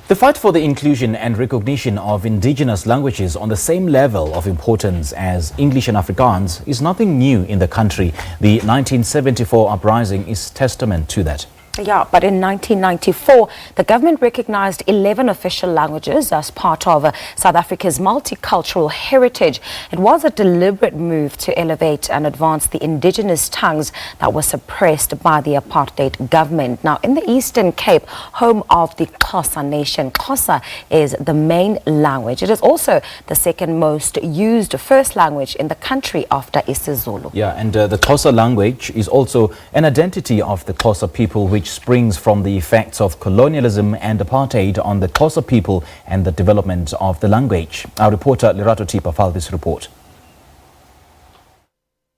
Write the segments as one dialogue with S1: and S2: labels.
S1: The fight for the inclusion and recognition of indigenous languages on the same level of importance as English and Afrikaans is nothing new in the country. The 1974 uprising is testament to that.
S2: Yeah, but in 1994, the government recognized 11 official languages as part of South Africa's multicultural heritage. It was a deliberate move to elevate and advance the indigenous tongues that were suppressed by the apartheid government. Now, in the Eastern Cape, home of the Xhosa nation, Xhosa is the main language. It is also the second most used first language in the country after isiZulu.
S1: Yeah, and the Xhosa language is also an identity of the Xhosa people, which springs from the effects of colonialism and apartheid on the Xhosa people and the development of the language. Our reporter Lerato Thipa filed this report.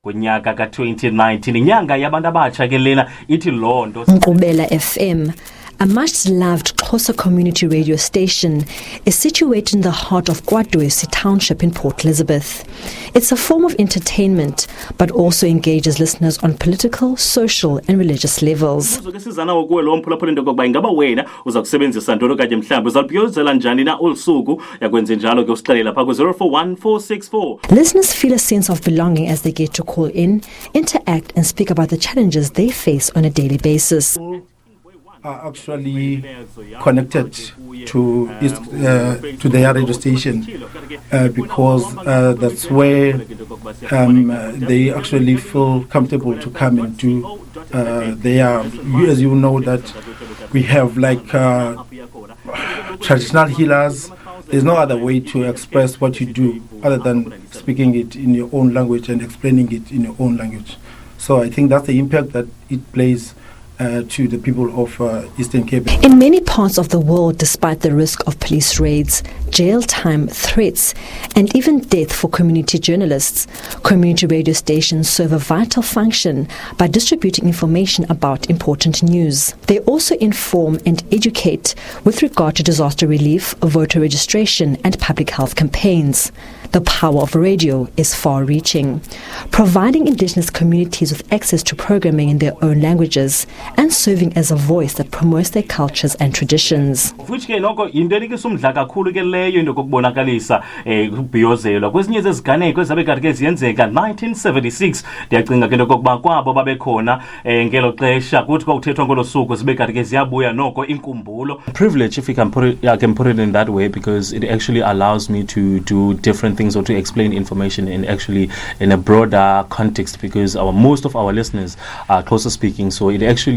S3: Kunyaka ka 2019 inyanga yabantu abatsha ke lena ithi lonto
S4: Nkqubela FM, a much-loved Xhosa community radio station, is situated in the heart of Kwadwesi township in Port Elizabeth. It's a form of entertainment, but also engages listeners on political, social and religious levels. Listeners feel a sense of belonging as they get to call in, interact and speak about the challenges they face on a daily basis.
S5: Are actually connected to their radio station because that's where they actually feel comfortable to come and do their, as you know, that we have like traditional healers. There's no other way to express what you do other than speaking it in your own language and explaining it in your own language. So I think that's the impact that it plays to the people of Eastern Cape.
S4: In many parts of the world, despite the risk of police raids, jail time, threats, and even death for community journalists, community radio stations serve a vital function by distributing information about important news. They also inform and educate with regard to disaster relief, voter registration, and public health campaigns. The power of radio is far-reaching, providing indigenous communities with access to programming in their own languages and serving as a voice that promotes their cultures and traditions.
S3: Which ke noko into enikisumdla kakhulu ke leyo into kokubonakalisa ukubhiyozelwa kwezinye zeziganeko ezabe kanti ke ziyenzeka 1976 ndiyacinga ke into kokuba kwabo babekhona ngelo xesha kuthi kwakuthethwa ngolo suku zibe kanti ke ziyabuya noko inkumbulo.
S6: Privilege, if you can put it, I can put it in that way, because it actually allows me to do different things or to explain information in actually in a broader context, because most of our listeners are Xhosa speaking, so it actually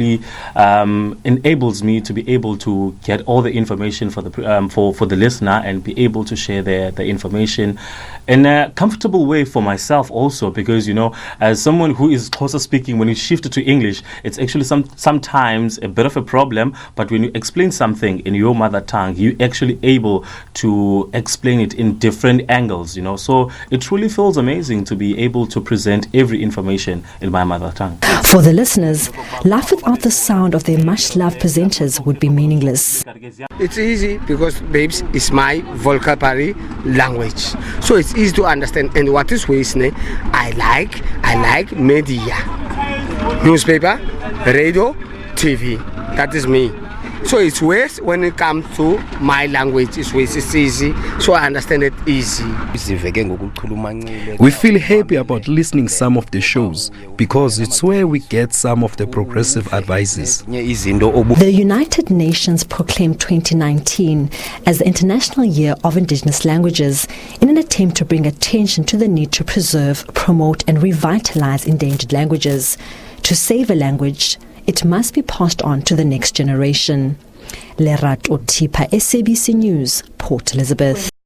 S6: enables me to be able to get all the information for the listener and be able to share the information in a comfortable way for myself also, because you know, as someone who is Xhosa speaking, when you shift to English, it's actually sometimes a bit of a problem, but when you explain something in your mother tongue, you're actually able to explain it in different angles, you know. So it truly feels amazing to be able to present every information in my mother tongue.
S4: For the listeners, life without the sound of their much-loved presenters would be meaningless.
S7: It's easy because, babes, it's my vocabulary language, so it's easy to understand. And what is wasting? I like media, newspaper, radio, TV. That is me. So it's worse when it comes to my language. It's easy, so I understand it easy.
S8: We feel happy about listening some of the shows because it's where we get some of the progressive advices.
S4: The United Nations proclaimed 2019 as the International Year of Indigenous Languages in an attempt to bring attention to the need to preserve, promote and revitalize endangered languages. To save a language, it must be passed on to the next generation. Lerato Thipa, SABC News, Port Elizabeth.